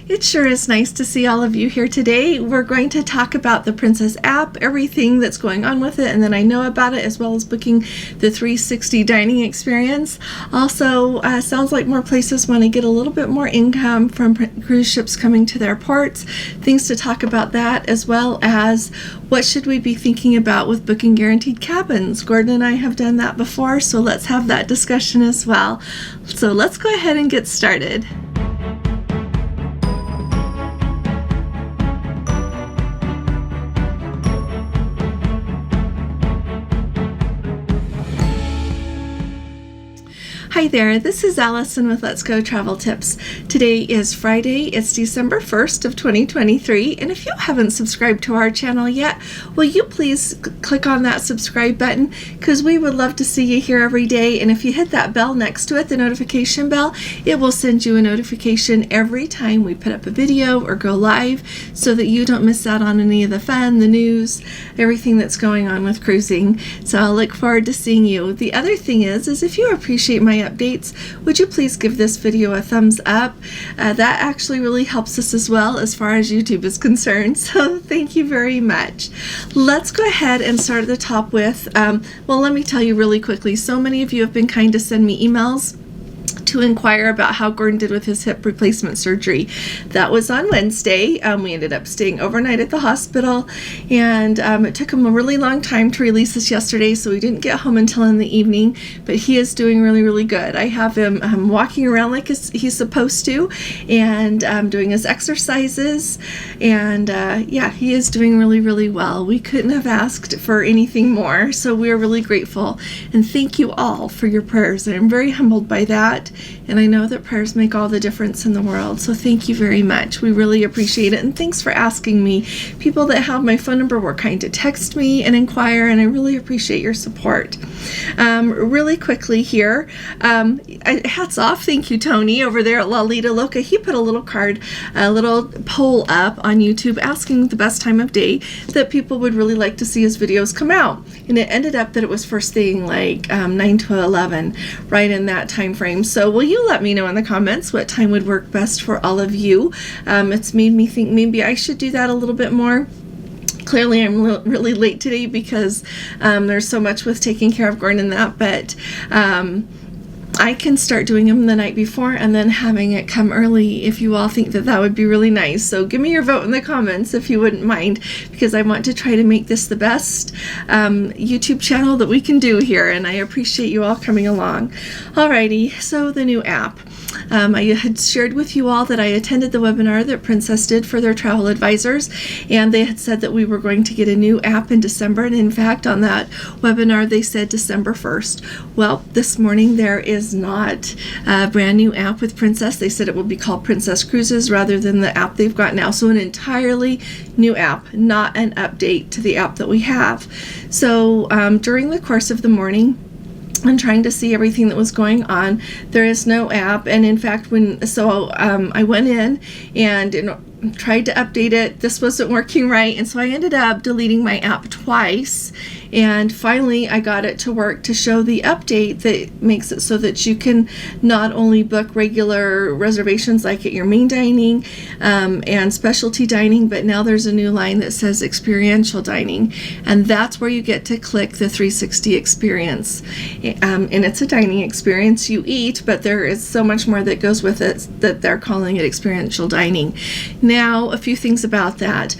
It sure is nice to see all of you here today. We're going to talk about the Princess app, everything that's going on with it, and then I know about it, as well as booking the 360 dining experience. Also, sounds like more places want to get a little bit more income from cruise ships coming to their ports. Things to talk about that, as well as what should we be thinking about with booking guaranteed cabins. Gordon and I have done that before, so let's have that discussion as well. So let's go ahead and get started. Hi there, this is Allison with Let's Go Travel Tips. Today is Friday, it's December 1st of 2023, and if you haven't subscribed to our channel yet, will you please click on that subscribe button, because we would love to see you here every day, and if you hit that bell next to it, the notification bell, it will send you a notification every time we put up a video or go live, so that you don't miss out on any of the fun, the news, everything that's going on with cruising. So I'll look forward to seeing you. The other thing is if you appreciate my updates, would you please give this video a thumbs up? That actually really helps us as well as far as YouTube is concerned, so thank you very much. Let's go ahead and start at the top with, well, let me tell you really quickly, so many of you have been kind to send me emails to inquire about how Gordon did with his hip replacement surgery. That was on Wednesday. We ended up staying overnight at the hospital, and it took him a really long time to release us yesterday, so we didn't get home until in the evening, but he is doing really, really good. I have him walking around like he's supposed to, and doing his exercises, and yeah, he is doing really, really well. We couldn't have asked for anything more, so we're really grateful, and thank you all for your prayers. I'm very humbled by that. And I know that prayers make all the difference in the world, so thank you very much. We really appreciate it, and thanks for asking me. People that have my phone number were kind to text me and inquire, and I really appreciate your support. Really quickly here, hats off, thank you Tony over there at Lalita Loca. He put a little card, a little poll up on YouTube asking the best time of day that people would really like to see his videos come out, and it ended up that it was first thing like 9 to 11, right in that time frame. So will you let me know in the comments what time would work best for all of you? It's made me think maybe I should do that a little bit more. Clearly I'm really late today because there's so much with taking care of Gordon and that, but I can start doing them the night before and then having it come early if you all think that that would be really nice. So give me your vote in the comments if you wouldn't mind, because I want to try to make this the best YouTube channel that we can do here, and I appreciate you all coming along. Alrighty, so the new app. I had shared with you all that I attended the webinar that Princess did for their travel advisors, and they had said that we were going to get a new app in December, and in fact on that webinar they said December 1st. Well, this morning there is not a brand new app with Princess. They said it will be called Princess Cruises rather than the app they've got now, so an entirely new app, not an update to the app that we have. So during the course of the morning, and trying to see everything that was going on, there is no app, and in fact I went in and tried to update it. This wasn't working right, and so I ended up deleting my app twice, and finally I got it to work to show the update that makes it so that you can not only book regular reservations like at your main dining and specialty dining, but now there's a new line that says experiential dining, and that's where you get to click the 360 experience, and it's a dining experience. You eat, but there is so much more that goes with it that they're calling it experiential dining. Now, a few things about that.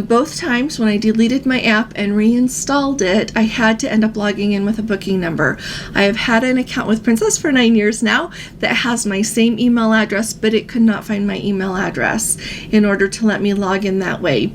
Both times when I deleted my app and reinstalled it, I had to end up logging in with a booking number. I have had an account with Princess for 9 years now that has my same email address, but it could not find my email address in order to let me log in that way.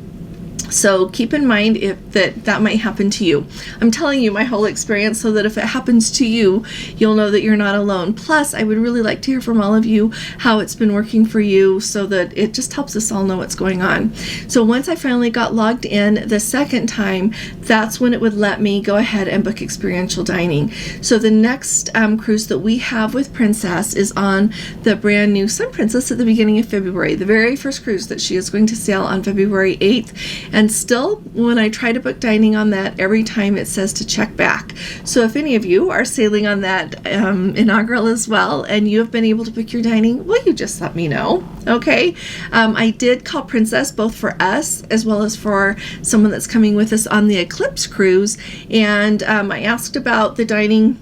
So keep in mind that might happen to you. I'm telling you my whole experience so that if it happens to you, you'll know that you're not alone. Plus, I would really like to hear from all of you how it's been working for you, so that it just helps us all know what's going on. So once I finally got logged in the second time, that's when it would let me go ahead and book experiential dining. So the next cruise that we have with Princess is on the brand new Sun Princess at the beginning of February, the very first cruise that she is going to sail on February 8th. And still, when I try to book dining on that, every time it says to check back. So if any of you are sailing on that inaugural as well, and you have been able to book your dining, will you just let me know? Okay. I did call Princess, both for us as well as for someone that's coming with us on the Eclipse cruise, and I asked about the dining,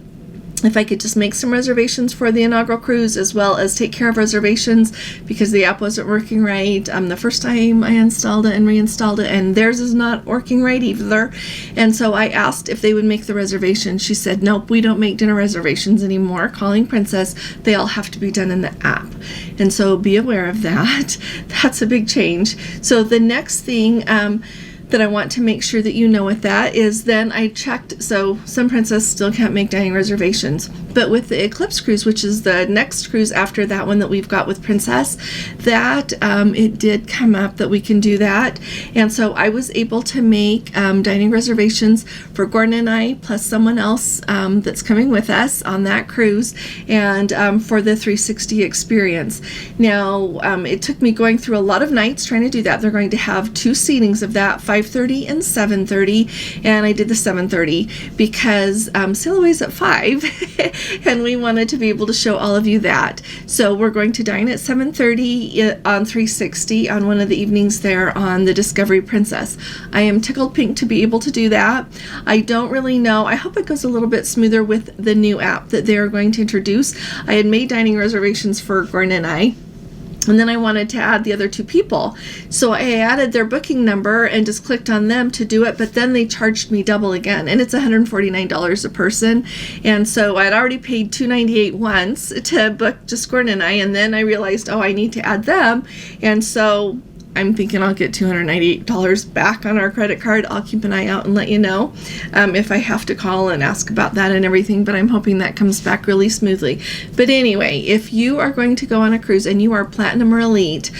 if I could just make some reservations for the inaugural cruise, as well as take care of reservations, because the app wasn't working right the first time I installed it and reinstalled it, and theirs is not working right either. And so I asked if they would make the reservation. She said, nope, we don't make dinner reservations anymore. Calling Princess, they all have to be done in the app. And so be aware of that. That's a big change. So the next thing that I want to make sure that you know with that is, then I checked, so some Princess still can't make dining reservations, but with the Eclipse cruise, which is the next cruise after that one that we've got with Princess, that it did come up that we can do that. And so I was able to make dining reservations for Gordon and I, plus someone else that's coming with us on that cruise, and for the 360 experience. Now, it took me going through a lot of nights trying to do that. They're going to have two seatings of that, 5:30 and 7:30, and I did the 7:30 because sail away's at 5 and we wanted to be able to show all of you that. So we're going to dine at 7:30 on 360 on one of the evenings there on the Discovery Princess. I am tickled pink to be able to do that. I don't really know. I hope it goes a little bit smoother with the new app that they're going to introduce. I had made dining reservations for Gordon and I, and then I wanted to add the other two people. So I added their booking number and just clicked on them to do it, but then they charged me double again, and it's $149 a person. And so I'd already paid $298 once to book just Gordon and I, and then I realized, oh, I need to add them. And so I'm thinking I'll get $298 back on our credit card. I'll keep an eye out and let you know if I have to call and ask about that and everything, but I'm hoping that comes back really smoothly. But anyway, if you are going to go on a cruise and you are Platinum or Elite,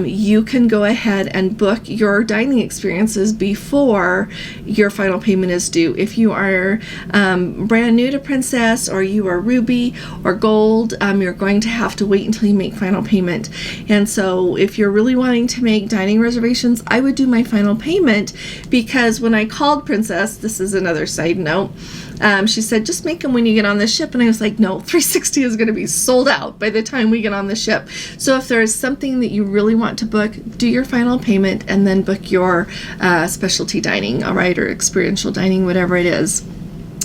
you can go ahead and book your dining experiences before your final payment is due. If you are brand new to Princess, or you are Ruby or Gold, you're going to have to wait until you make final payment. And so if you're really wanting to make dining reservations, I would do my final payment, because when I called Princess, this is another side note, she said, just make them when you get on the ship. And I was like, no, 360 is going to be sold out by the time we get on the ship. So if there is something that you really want to book, do your final payment and then book your specialty dining, all right, or experiential dining, whatever it is.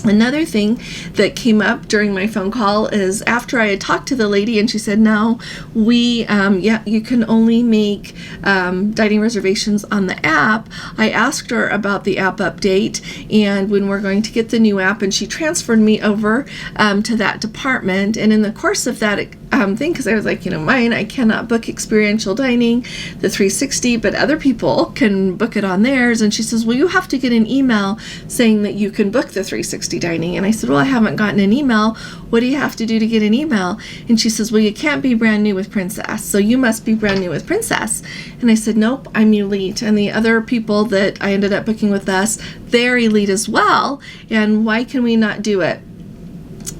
Another thing that came up during my phone call is after I had talked to the lady, and she said, no, you can only make dining reservations on the app. I asked her about the app update and when we're going to get the new app, and she transferred me over to that department. And in the course of that thing, because I was like, mine, I cannot book experiential dining, the 360, but other people can book it on theirs. And she says, well, you have to get an email saying that you can book the 360 dining. And I said, well, I haven't gotten an email. What do you have to do to get an email? And she says, well, you can't be brand new with Princess, so you must be brand new with Princess. And I said, nope, I'm Elite. And the other people that I ended up booking with us, they're Elite as well. And why can we not do it?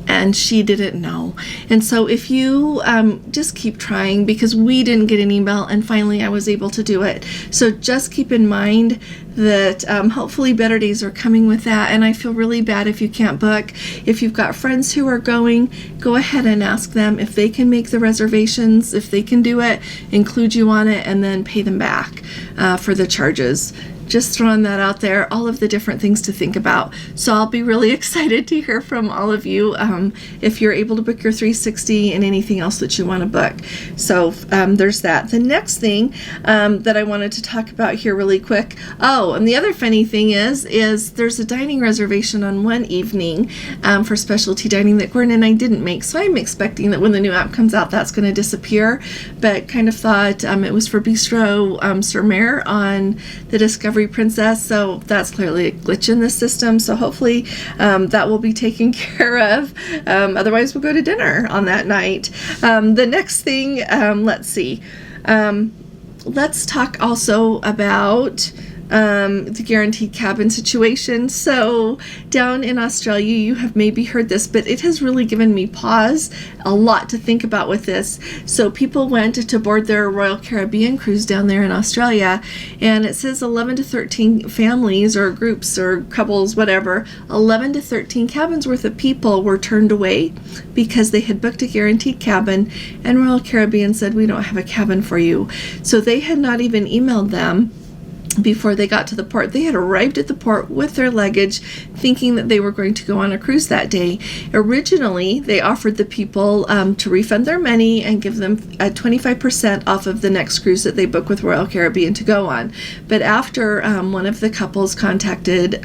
And she didn't know. And so if you just keep trying, because we didn't get an email, and finally I was able to do it. So just keep in mind that hopefully better days are coming with that. And I feel really bad if you can't book. If you've got friends who are going, go ahead and ask them if they can make the reservations, if they can do it, include you on it, and then pay them back for the charges. Just throwing that out there, all of the different things to think about. So I'll be really excited to hear from all of you if you're able to book your 360 and anything else that you want to book. So there's that. The next thing that I wanted to talk about here really quick. Oh, and the other funny thing is there's a dining reservation on one evening for specialty dining that Gordon and I didn't make. So I'm expecting that when the new app comes out, that's going to disappear. But kind of thought it was for Bistro Sur Mer on the Discovery Princess, so that's clearly a glitch in the system. So hopefully that will be taken care of. Otherwise, we'll go to dinner on that night. The next thing, let's see. Let's talk also about the guaranteed cabin situation. So down in Australia, you have maybe heard this, but it has really given me pause, a lot to think about with this. So people went to board their Royal Caribbean cruise down there in Australia, and it says 11 to 13 families or groups or couples, whatever, 11 to 13 cabins worth of people were turned away because they had booked a guaranteed cabin, and Royal Caribbean said, we don't have a cabin for you. So they had not even emailed them before they got to the port. They had arrived at the port with their luggage, thinking that they were going to go on a cruise that day. Originally, they offered the people to refund their money and give them 25% off of the next cruise that they book with Royal Caribbean to go on. But after one of the couples contacted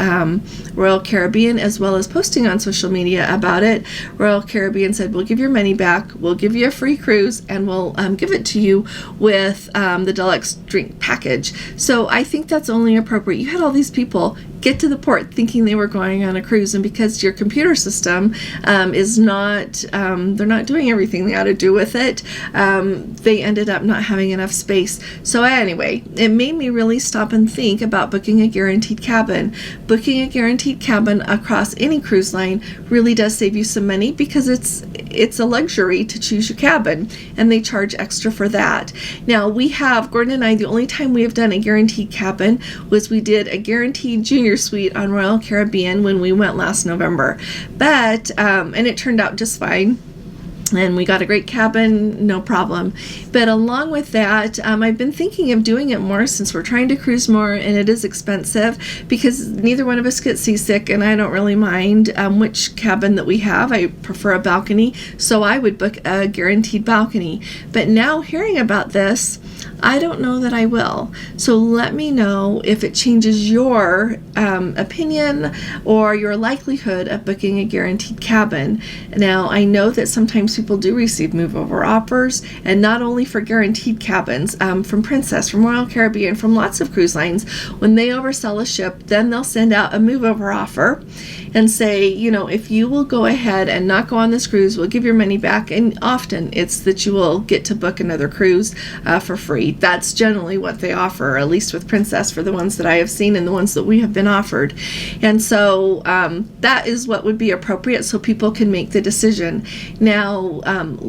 Royal Caribbean, as well as posting on social media about it, Royal Caribbean said, we'll give your money back, we'll give you a free cruise, and we'll give it to you with the deluxe drink package. So I think that's only appropriate. You had all these people get to the port thinking they were going on a cruise, and because your computer system is not, they're not doing everything they ought to do with it, they ended up not having enough space. So anyway, it made me really stop and think about booking a guaranteed cabin. Booking a guaranteed cabin across any cruise line really does save you some money, because it's a luxury to choose your cabin, and they charge extra for that. Now, we have, Gordon and I, the only time we have done a guaranteed cabin was we did a guaranteed junior suite on Royal Caribbean when we went last November. But, and it turned out just fine. And we got a great cabin, no problem. But along with that, I've been thinking of doing it more since we're trying to cruise more, and it is expensive because neither one of us gets seasick, and I don't really mind which cabin that we have. I prefer a balcony, so I would book a guaranteed balcony. But now hearing about this, I don't know that I will. So let me know if it changes your opinion or your likelihood of booking a guaranteed cabin. Now, I know that sometimes people do receive move-over offers, and not only for guaranteed cabins, from Princess, from Royal Caribbean, from lots of cruise lines. When they oversell a ship, then they'll send out a move-over offer and say, you know, if you will go ahead and not go on this cruise, we'll give your money back. And often it's that you will get to book another cruise for free. That's generally what they offer, at least with Princess, for the ones that I have seen and the ones that we have been offered. And so that is what would be appropriate, so people can make the decision. Now,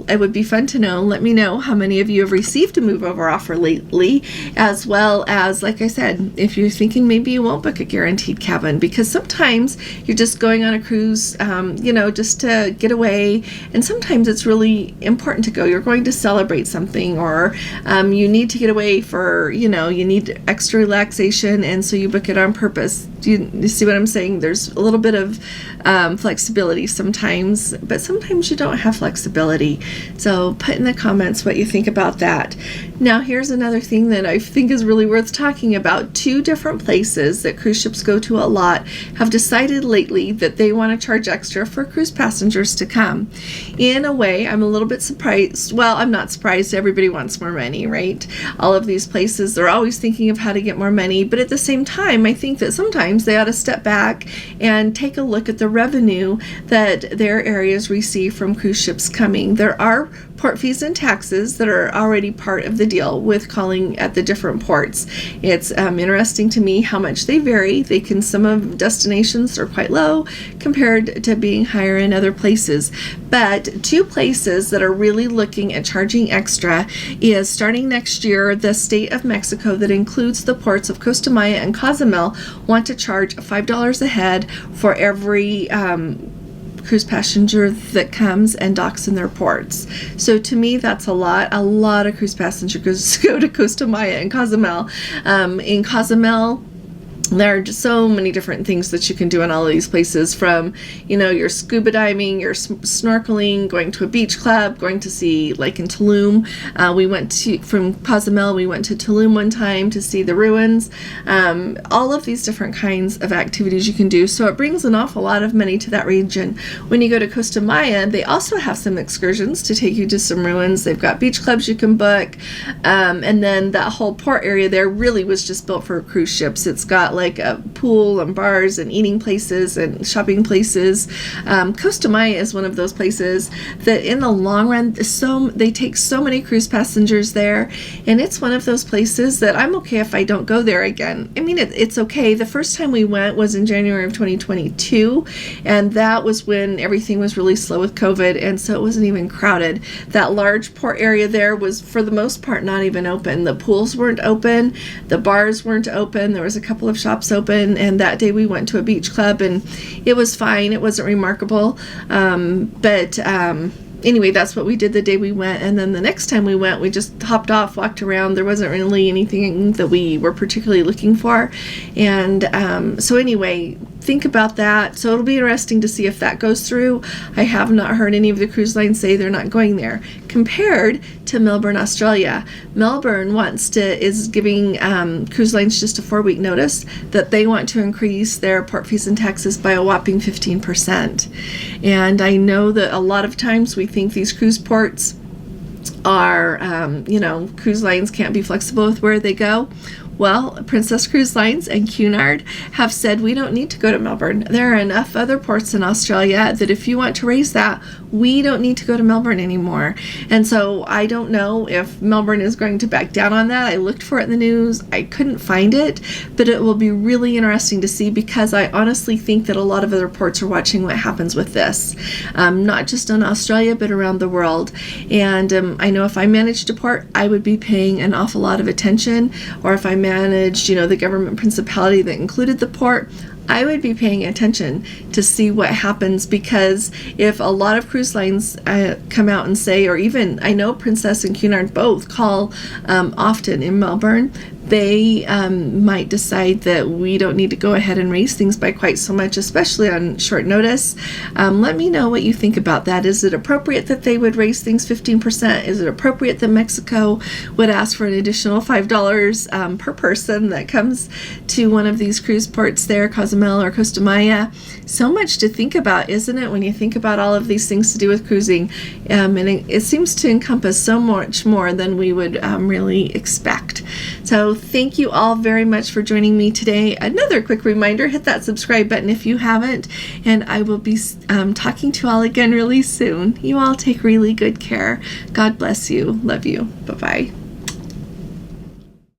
it would be fun to know. Let me know how many of you have received a move-over offer lately, as well as, like I said, if you're thinking maybe you won't book a guaranteed cabin, because sometimes you're just going on a cruise, just to get away, and sometimes it's really important to go. You're going to celebrate something, or you need to get away for, you need extra relaxation, and so you book it on purpose. Do you see what I'm saying? There's a little bit of flexibility sometimes, but sometimes you don't have flexibility. So put in the comments what you think about that. Now, here's another thing that I think is really worth talking about. 2 different places that cruise ships go to a lot have decided lately that they want to charge extra for cruise passengers to come. In a way, I'm a little bit surprised. Well, I'm not surprised. Everybody wants more money, right? All of these places, they're always thinking of how to get more money, but at the same time, I think that sometimes they ought to step back and take a look at the revenue that their areas receive from cruise ships coming. There are port fees and taxes that are already part of the deal with calling at the different ports. It's interesting to me how much they vary. Some of destinations are quite low compared to being higher in other places. But 2 places that are really looking at charging extra is, starting next year, the state of Mexico, that includes the ports of Costa Maya and Cozumel, want to charge $5 a head for every cruise passenger that comes and docks in their ports. So to me, that's a lot. A lot of cruise passengers go to Costa Maya and Cozumel. In Cozumel, there are just so many different things that you can do in all of these places, from, your scuba diving, your snorkeling, going to a beach club, going to see, like in Tulum. From Cozumel, we went to Tulum one time to see the ruins. All of these different kinds of activities you can do. So it brings an awful lot of money to that region. When you go to Costa Maya, they also have some excursions to take you to some ruins. They've got beach clubs you can book. And then that whole port area there really was just built for cruise ships. It's got like a pool and bars and eating places and shopping places. Costa Maya is one of those places that in the long run, they take so many cruise passengers there, and it's one of those places that I'm okay if I don't go there again. I mean, it's okay. The first time we went was in January of 2022, and that was when everything was really slow with COVID, and so it wasn't even crowded. That large port area there was, for the most part, not even open. The pools weren't open, the bars weren't open, there was a couple of shops open, and that day we went to a beach club, and it was fine. It wasn't remarkable, but anyway, that's what we did the day we went. And then the next time we went, we just hopped off, walked around. There wasn't really anything that we were particularly looking for. And so anyway, think about that. So it'll be interesting to see if that goes through. I have not heard any of the cruise lines say they're not going there, compared to Melbourne, Australia. Melbourne is giving cruise lines just a 4-week notice that they want to increase their port fees and taxes by a whopping 15%. And I know that a lot of times we think these cruise ports are, cruise lines can't be flexible with where they go. Well, Princess Cruise Lines and Cunard have said we don't need to go to Melbourne. There are enough other ports in Australia that if you want to raise that, we don't need to go to Melbourne anymore. And so I don't know if Melbourne is going to back down on that. I looked for it in the news. I couldn't find it, but it will be really interesting to see, because I honestly think that a lot of other ports are watching what happens with this, not just in Australia, but around the world. And I know if I managed a port, I would be paying an awful lot of attention, or if I managed, the government principality that included the port, I would be paying attention to see what happens, because if a lot of cruise lines come out and say, or even I know Princess and Cunard both call often in Melbourne, they might decide that we don't need to go ahead and raise things by quite so much, especially on short notice. Let me know what you think about that. Is it appropriate that they would raise things 15%? Is it appropriate that Mexico would ask for an additional $5 per person that comes to one of these cruise ports there, Cozumel or Costa Maya? So much to think about, isn't it, when you think about all of these things to do with cruising? And it seems to encompass so much more than we would really expect. So thank you all very much for joining me today. Another quick reminder, hit that subscribe button if you haven't, and I will be talking to you all again really soon. You all take really good care. God bless you. Love you. Bye-bye.